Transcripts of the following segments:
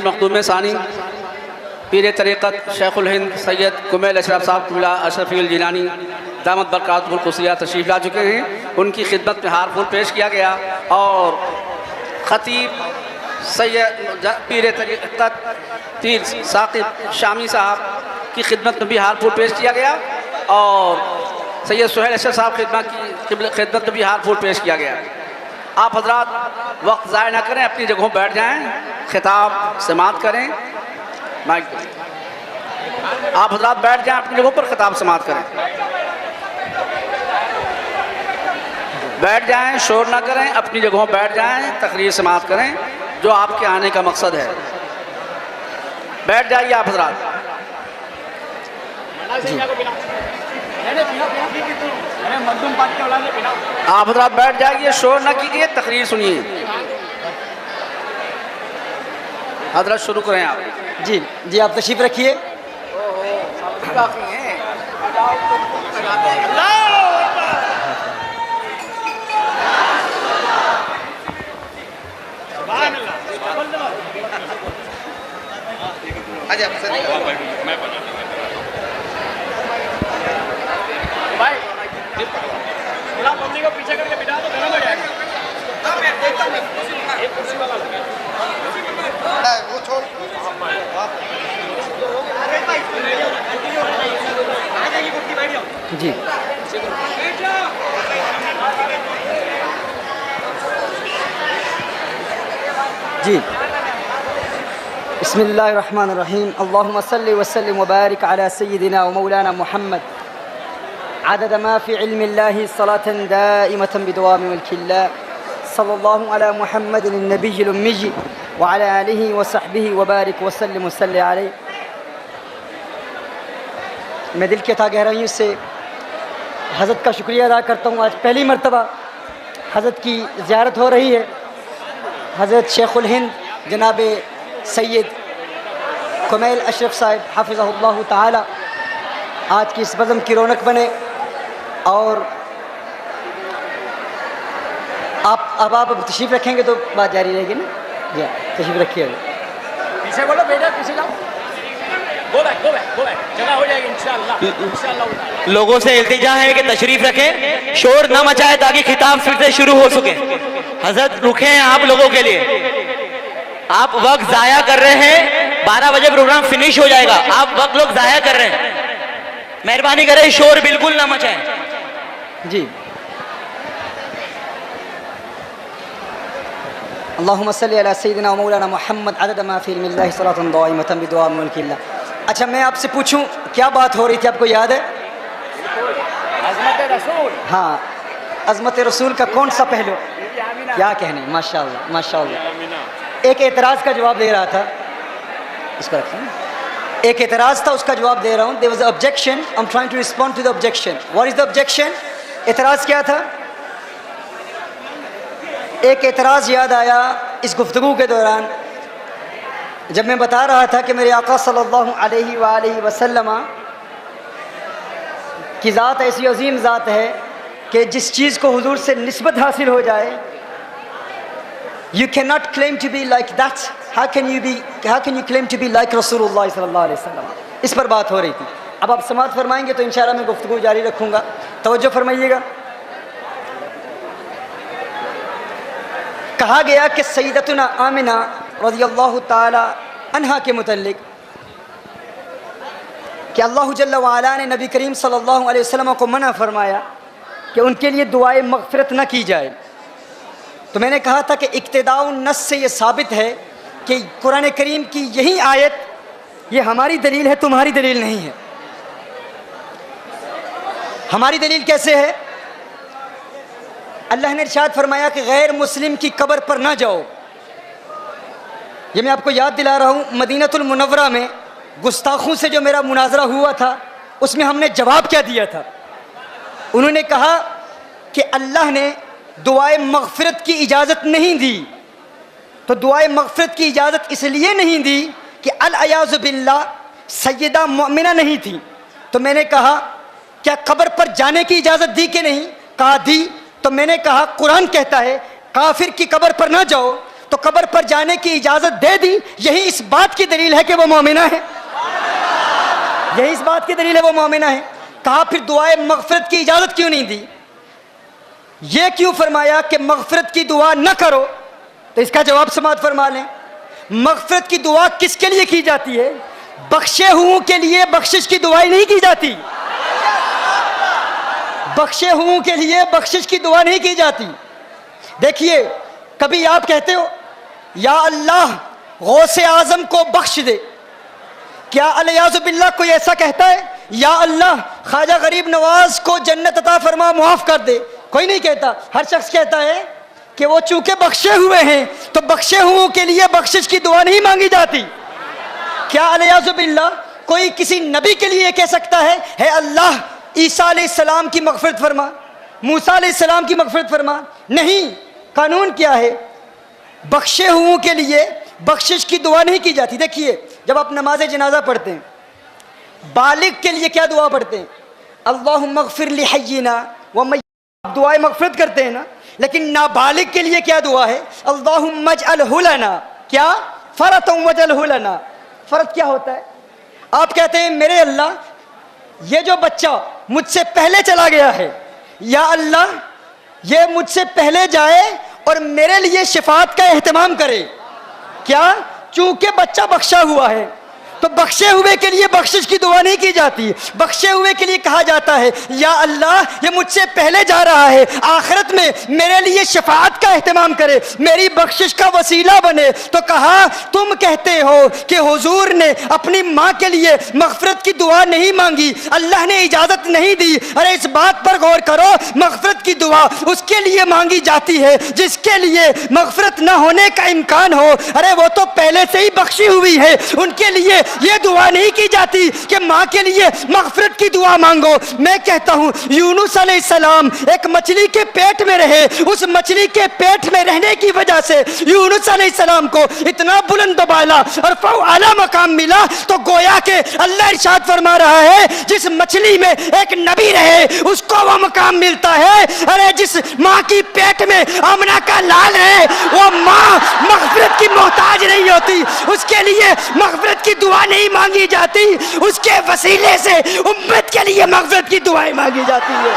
مخدوم ثانی پیر طریقت شیخ الہند سید کمیل اشرف صاحب قبلہ اشرفی الجیلانی دامت برکاتہ القدسیہ تشریف لا چکے ہیں. ان کی خدمت میں ہار پھول پیش کیا گیا اور خطیب سید پیر طریقت پیر ثاقب شامی صاحب کی خدمت میں بھی ہار پھول پیش کیا گیا اور سید سہیل اشرف صاحب خدمت میں بھی ہار پھول پیش کیا گیا. آپ حضرات وقت ضائع نہ کریں, اپنی جگہوں بیٹھ جائیں, خطاب سماعت کریں. آپ حضرات بیٹھ جائیں اپنی جگہوں پر, خطاب سماعت کریں. بیٹھ جائیں, شور نہ کریں, اپنی جگہوں بیٹھ جائیں, تقریر سماعت کریں جو آپ کے آنے کا مقصد ہے. بیٹھ جائیے آپ حضرات. آپ حضرات بیٹھ جائیے, شور نہ کیجیے, تقریر سنیے. حضرت شروع کریں آپ. جی آپ تشریف رکھیے. جی جی بسم اللہ الرحمن الرحیم. اللہم صلی وسلم وبارک علی سیدنا ومولانا محمد عدد ما فی علم اللہ صلاة دائمة بدوام ملک اللہ صلی اللہ علی محمد النبی الامی وعلی آلہ وصحبہ وبارک وسلم وصلی علیہ. میں دل کے تھا گہرائیوں سے حضرت کا شکریہ ادا کرتا ہوں. آج پہلی مرتبہ حضرت کی زیارت ہو رہی ہے. حضرت شیخ الہند جناب سید کمیل اشرف صاحب حافظہ اللہ تعالی آج کی اس بزم کی رونق بنے. اور آپ تشریف رکھیں گے تو بات جاری رہے گی نا. جی تشریف رکھیے. پیچھے بولو بیٹا, پیچھے جاؤ. جگہ ہو جائے گی انشاءاللہ. لوگوں سے التجا ہے کہ تشریف رکھیں, شور نہ مچائے تاکہ خطاب پھر سے شروع ہو سکے. حضرت رکھے ہیں آپ لوگوں کے لیے. آپ وقت ضائع کر رہے ہیں, 12 بجے پروگرام فنش ہو جائے گا. آپ وقت لوگ ضائع کر رہے ہیں, مہربانی کریں شور بالکل نہ مچائیں. جی اللہم صلی علی سیدنا و مولانا محمد عدد ما فی علم اللہ صلاة دائمة بدوام ملک اللہ. اچھا میں آپ سے پوچھوں, کیا بات ہو رہی تھی, آپ کو یاد ہے؟ عظمت رسول. ہاں, عظمت رسول کا کون سا پہلو؟ کیا کہنے, ماشاءاللہ ماشاءاللہ. ایک اعتراض کا جواب دے رہا تھا, اس کو رکھیں. ایک اعتراض تھا, اس کا جواب دے رہا ہوں. There was an objection. I'm trying to respond to the objection. What is the objection? اعتراض کیا تھا؟ ایک اعتراض یاد آیا اس گفتگو کے دوران جب میں بتا رہا تھا کہ میرے آقا صلی اللہ علیہ وآلہ وسلم کی ذات ایسی عظیم ذات ہے کہ جس چیز کو حضور سے نسبت حاصل ہو جائے, you cannot claim to be like that. How can you claim to be like رسول اللہ صلی اللہ علیہ وسلم. اس پر بات ہو رہی تھی. اب آپ سماعت فرمائیں گے تو انشاءاللہ میں گفتگو جاری رکھوں گا. توجہ فرمائیے گا. کہا گیا کہ سیدتنا آمنہ رضی اللہ تعالی عنہا کے متعلق کہ اللہ جل وعلا نے نبی کریم صلی اللہ علیہ وسلم کو منع فرمایا کہ ان کے لیے دعائے مغفرت نہ کی جائے. تو میں نے کہا تھا کہ اقتداء النص سے یہ ثابت ہے کہ قرآن کریم کی یہی آیت یہ ہماری دلیل ہے, تمہاری دلیل نہیں ہے. ہماری دلیل کیسے ہے؟ اللہ نے ارشاد فرمایا کہ غیر مسلم کی قبر پر نہ جاؤ. یہ میں آپ کو یاد دلا رہا ہوں, مدینۃ المنورہ میں گستاخوں سے جو میرا مناظرہ ہوا تھا اس میں ہم نے جواب کیا دیا تھا. انہوں نے کہا کہ اللہ نے دعائے مغفرت کی اجازت نہیں دی. تو دعائے مغفرت کی اجازت اس لیے نہیں دی کہ العیاذ باللہ سیدہ مؤمنہ نہیں تھی. تو میں نے کہا کیا قبر پر جانے کی اجازت دی کہ نہیں؟ کہا دی. تو میں نے کہا قرآن کہتا ہے کافر کی قبر پر نہ جاؤ. تو قبر پر جانے کی اجازت دے دی، یہی اس بات کی دلیل ہے کہ وہ مومنہ ہے، یہی اس بات کی دلیل ہے وہ مومنہ ہے۔ کہا پھر دعائے مغفرت کی اجازت کیوں نہیں دی؟ یہ کیوں فرمایا کہ مغفرت کی دعا نہ کرو؟ تو اس کا جواب سماعت فرما لیں۔ مغفرت کی دعا کس کے لیے کی جاتی ہے؟ بخشے ہوں کے لیے بخشش کی دعائیں نہیں کی جاتی، بخشے ہوں کے لیے بخشش کی دعا نہیں کی جاتی۔ دیکھیے کبھی آپ کہتے ہو یا اللہ غوث اعظم کو بخش دے، کیا الیاذ باللہ کوئی ایسا کہتا ہے یا اللہ خواجہ غریب نواز کو جنت عطا فرما معاف کر دے؟ کوئی نہیں کہتا۔ ہر شخص کہتا ہے کہ وہ چونکہ بخشے ہوئے ہیں تو بخشے ہوں کے لیے بخشش کی دعا نہیں مانگی جاتی۔ کیا الیاذ باللہ کوئی کسی نبی کے لیے کہہ سکتا ہے اے اللہ عیسیٰ علیہ السلام کی مغفرت فرما، موسیٰ علیہ السلام کی مغفرت فرما؟ نہیں۔ قانون کیا ہے؟ بخشے ہوں کے لیے بخشش کی دعا نہیں کی جاتی۔ دیکھیے جب آپ نماز جنازہ پڑھتے ہیں بالغ کے لیے کیا دعا پڑھتے ہیں؟ اللہم اغفر لحینا ومیتنا، دعائے مغفرت کرتے ہیں نا، لیکن نابالغ کے لیے کیا دعا ہے؟ اللہم اجعلہ لنا، کیا؟ فرۃ واجعلہ لنا۔ فرض کیا ہوتا ہے؟ آپ کہتے ہیں میرے اللہ یہ جو بچہ مجھ سے پہلے چلا گیا ہے، یا اللہ یہ مجھ سے پہلے جائے اور میرے لیے شفاعت کا اہتمام کرے۔ کیا؟ چونکہ بچہ بخشا ہوا ہے تو بخشے ہوئے کے لیے بخشش کی دعا نہیں کی جاتی، بخشے ہوئے کے لیے کہا جاتا ہے یا اللہ یہ مجھ سے پہلے جا رہا ہے، آخرت میں میرے لیے شفاعت کا اہتمام کرے، میری بخشش کا وسیلہ بنے۔ تو کہا تم کہتے ہو کہ حضور نے اپنی ماں کے لیے مغفرت کی دعا نہیں مانگی، اللہ نے اجازت نہیں دی۔ ارے اس بات پر غور کرو، مغفرت کی دعا اس کے لیے مانگی جاتی ہے جس کے لیے مغفرت نہ ہونے کا امکان ہو۔ ارے وہ تو پہلے سے ہی بخشی ہوئی ہے، ان کے لیے یہ دعا نہیں کی جاتی کہ ماں کے لیے مغفرت کی دعا مانگو۔ میں کہتا ہوں یونس علیہ السلام ایک مچھلی کے پیٹ میں رہے، اس مچھلی کے پیٹ میں رہنے کی وجہ سے یونس علیہ السلام کو اتنا بلند و بالا اور اعلیٰ مقام ملا، تو گویا کہ اللہ ارشاد فرما رہا ہے جس مچھلی میں ایک نبی رہے اس کو وہ مقام ملتا ہے۔ ارے جس ماں کی پیٹ میں آمنہ کا لال ہے وہ ماں مغفرت کی محتاج نہیں ہوتی، اس کے لیے مغفرت کی دعا نہیں مانگی جاتی، اس کے وسیلے سے امت کے لیے مغفرت کی دعائیں مانگی جاتی ہے۔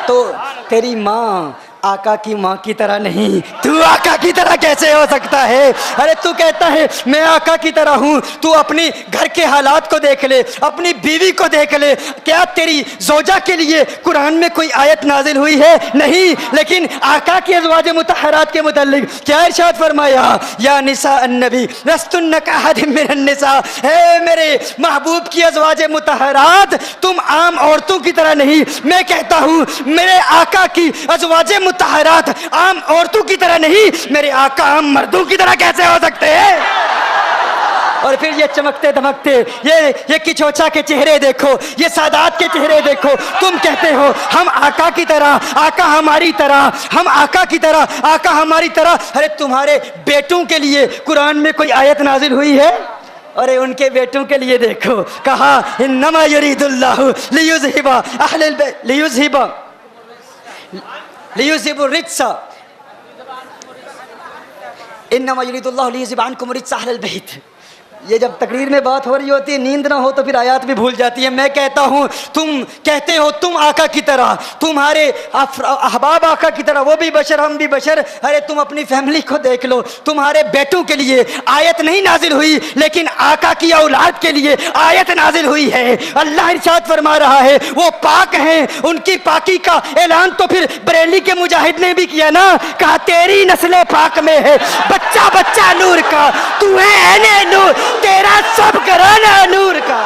تو تیری ماں آقا کی ماں کی طرح نہیں، تو آقا کی طرح کیسے ہو سکتا ہے؟ ارے تو کہتا ہے میں آقا کی طرح ہوں، تو اپنی گھر کے حالات کو دیکھ لے، اپنی بیوی کو دیکھ لے۔ کیا تیری زوجہ کے لیے قرآن میں کوئی آیت نازل ہوئی ہے؟ نہیں، لیکن آقا کی ازواج مطہرات کے متعلق کیا ارشاد فرمایا؟ یا نساء النبی لستن کاحد من النساء، اے میرے محبوب کی ازواج مطہرات تم عام عورتوں کی طرح نہیں۔ میں کہتا ہوں میرے آقا کی ازواج مطہرات عام عورتوں کی طرح نہیں، میرے آقا عام مردوں کی طرح کیسے ہو سکتے ہیں؟ اور پھر یہ چمکتے دمکتے یہ کچوچا کے چہرے دیکھو، یہ سادات کے چہرے دیکھو، تم کہتے ہو ہم آقا کی طرح، آقا ہماری طرح، ہم آقا کی طرح، آقا ہماری طرح۔ ارے تمہارے بیٹوں کے لیے قرآن میں کوئی آیت نازل ہوئی ہے؟ ارے ان کے بیٹوں کے لیے دیکھو، کہا انما یرید اللہ لیذہب اہل البیت لیذہب الرجس، انما یرید اللہ لیذہب عنکم الرجس اہل البیت۔ یہ جب تقریر میں بات ہو رہی ہوتی ہے نیند نہ ہو تو پھر آیات بھی بھول جاتی ہے۔ میں کہتا ہوں تم کہتے ہو تم آقا کی طرح، تمہارے احباب آقا کی طرح، وہ بھی بشر ہم بھی بشر۔ ارے تم اپنی فیملی کو دیکھ لو، تمہارے بیٹوں کے لیے آیت نہیں نازل ہوئی لیکن آقا کی اولاد کے لیے آیت نازل ہوئی ہے۔ اللہ ارشاد فرما رہا ہے وہ پاک ہیں، ان کی پاکی کا اعلان تو پھر بریلی کے مجاہد نے بھی کیا نا، کہا تیری نسل پاک میں ہے بچہ بچہ نور کا، تو ہے عین نور، تیرا سب گھرانہ نور کا۔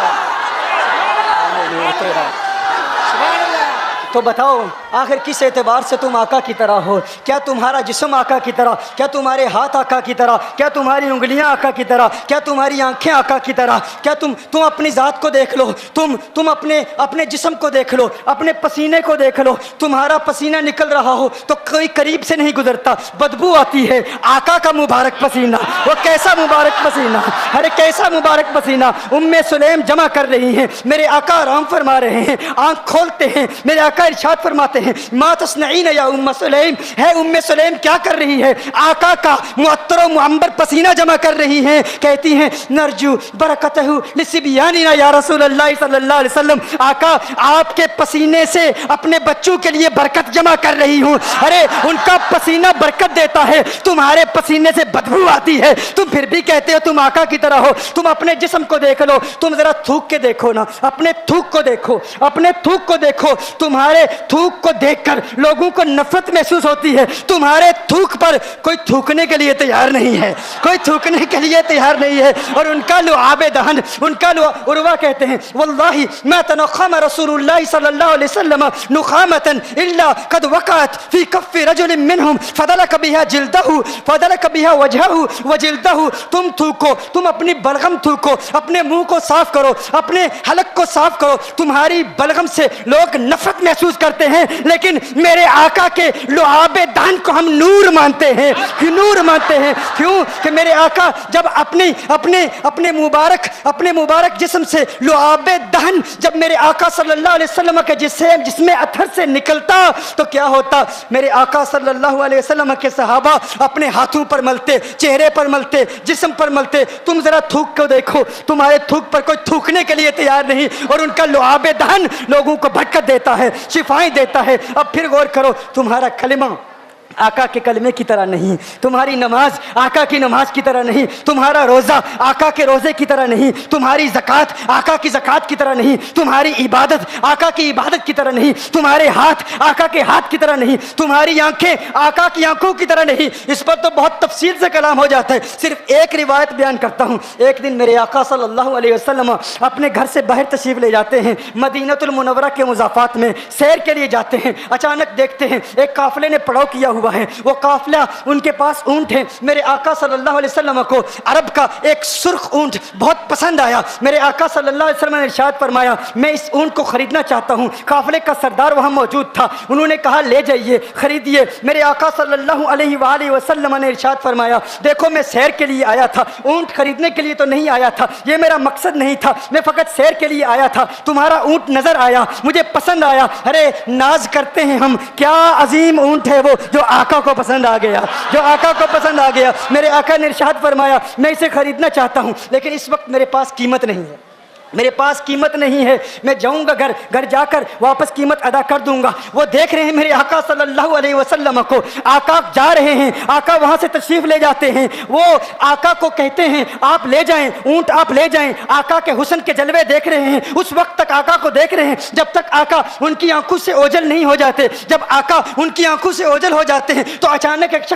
تو بتاؤ آخر کس اعتبار سے تم آقا کی طرح ہو؟ کیا تمہارا جسم آقا کی طرح؟ کیا تمہارے ہاتھ آقا کی طرح؟ کیا تمہاری انگلیاں آقا کی طرح؟ کیا تمہاری آنکھیں آقا کی طرح؟ کیا تم اپنی ذات کو دیکھ لو، تم اپنے جسم کو دیکھ لو، اپنے پسینے کو دیکھ لو، تمہارا پسینہ نکل رہا ہو تو کوئی قریب سے نہیں گزرتا، بدبو آتی ہے۔ آقا کا مبارک پسینہ، وہ کیسا مبارک پسینہ، ارے کیسا مبارک پسینہ۔ ام سلیم جمع کر رہی ہیں، میرے آقا آرام فرما رہے ہیں، آنکھ کھولتے ہیں، میرے آقا ارشاد فرماتے ہیں ما تصنعین یا ام سلیم، ہے ام سلیم کیا کر رہی ہے؟ آقا کا معطر و معمبر پسینہ جمع کر رہی ہیں، کہتی ہیں نرجو برکتہ لصبیاننا یا رسول اللہ صلی اللہ علیہ وسلم، آقا آپ کے پسینے سے اپنے بچوں کے لیے برکت جمع کر رہی ہوں۔ ارے ان کا پسینہ برکت دیتا ہے، تمہارے پسینے سے بدبو آتی ہے، تم پھر بھی کہتے ہو تم آقا کی طرح ہو۔ تم اپنے جسم کو دیکھ لو، تم ذرا تھوک کے دیکھو نا، اپنے تھوک کو دیکھو، اپنے تھوک کو دیکھو، تمہارے تھوک کو دیکھ کر لوگوں کو نفرت محسوس ہوتی ہے۔ تمہارے تھوک پر کوئی تھوکنے کے لیے تیار نہیں ہے، کوئی تھوکنے کے لیے تیار نہیں ہے۔ اور ان کا لعاب دہن، ان کا عروہ کہتے ہیں واللہ ما تنخم رسول اللہ صلی اللہ علیہ وسلم نخامتا الا قد وقعت فی کف رجل منہم فدلک بها جلدہ فدلک بها وجہہ وجلدہ۔ تم تھوکو، تم اپنی بلغم تھوکو، اپنے منہ کو صاف کرو، اپنے حلق کو صاف کرو۔ تمہاری بلغم سے لوگ نفرت محسوس کرتے ہیں، لیکن میرے آقا کے لعاب دہن کو ہم نور مانتے ہیں، نور مانتے ہیں۔ کیوں کہ میرے آقا جب اپنے مبارک جسم سے لعاب دہن جب میرے آقا صلی اللہ علیہ وسلم کے جسم اتھر سے نکلتا تو کیا ہوتا؟ میرے آقا صلی اللہ علیہ وسلم کے صحابہ اپنے ہاتھوں پر ملتے، چہرے پر ملتے، جسم پر ملتے۔ تم ذرا تھوک کو دیکھو، تمہارے تھوک پر کوئی تھوکنے کے لیے تیار نہیں، اور ان کا لعاب دہن لوگوں کو برکت دیتا ہے، شفائیں دیتا ہے۔ اب پھر غور کرو، تمہارا کلمہ آقا کے کلمے کی طرح نہیں، تمہاری نماز آقا کی نماز کی طرح نہیں، تمہارا روزہ آقا کے روزے کی طرح نہیں، تمہاری زکوٰۃ آقا کی زکوٰۃ کی طرح نہیں، تمہاری عبادت آقا کی عبادت کی طرح نہیں، تمہارے ہاتھ آقا کے ہاتھ کی طرح نہیں، تمہاری آنکھیں آقا کی آنکھوں کی طرح نہیں۔ اس پر تو بہت تفصیل سے کلام ہو جاتا ہے، صرف ایک روایت بیان کرتا ہوں۔ ایک دن میرے آقا صلی اللہ علیہ وسلم اپنے گھر سے باہر تشریف لے جاتے ہیں، مدینہ المنورہ کے مضافات میں سیر کے لیے جاتے ہیں۔ اچانک دیکھتے ہیں ایک قافلے نے پڑاؤ کیا ہوا ہے، وہ قافلہ ان کے پاس اونٹ ہے۔ میرے آقا صلی اللہ علیہ وسلم کو عرب کا ایک سرخ اونٹ بہت پسند آیا۔ میرے آقا صلی اللہ علیہ وسلم نے ارشاد فرمایا میں اس اونٹ کو خریدنا چاہتا ہوں۔ قافلے کا سردار وہاں موجود تھا، انہوں نے کہا لے جائیے، خریدیے۔ میرے آقا صلی اللہ علیہ وآلہ وسلم نے ارشاد فرمایا دیکھو میں سیر کے لیے آیا تھا، اونٹ خریدنے کے لیے تو نہیں آیا تھا، یہ میرا مقصد نہیں تھا، میں فقط سیر کے لیے آیا تھا۔ تمہارا اونٹ نظر آیا، مجھے پسند آیا۔ ارے ناز کرتے ہیں ہم، کیا عظیم اونٹ ہے وہ جو آقا کو پسند آ گیا، جو آقا کو پسند آ گیا۔ میرے آقا نے ارشاد فرمایا میں اسے خریدنا چاہتا ہوں، لیکن اس وقت میرے پاس قیمت نہیں ہے، میرے پاس قیمت نہیں ہے، میں جاؤں گا گھر جا کر واپس قیمت ادا کر دوں گا۔ وہ دیکھ رہے ہیں میرے آقا صلی اللہ علیہ وسلم کو، آقا جا رہے ہیں، آقا وہاں سے تشریف لے جاتے ہیں۔ وہ آقا کو کہتے ہیں آپ لے جائیں اونٹ، آپ لے جائیں۔ آقا کے حسن کے جلوے دیکھ رہے ہیں، اس وقت تک آقا کو دیکھ رہے ہیں جب تک آقا ان کی آنکھوں سے اوجھل نہیں ہو جاتے۔ جب آقا ان کی آنکھوں سے اوجھل ہو جاتے ہیں تو اچانک ایک شخص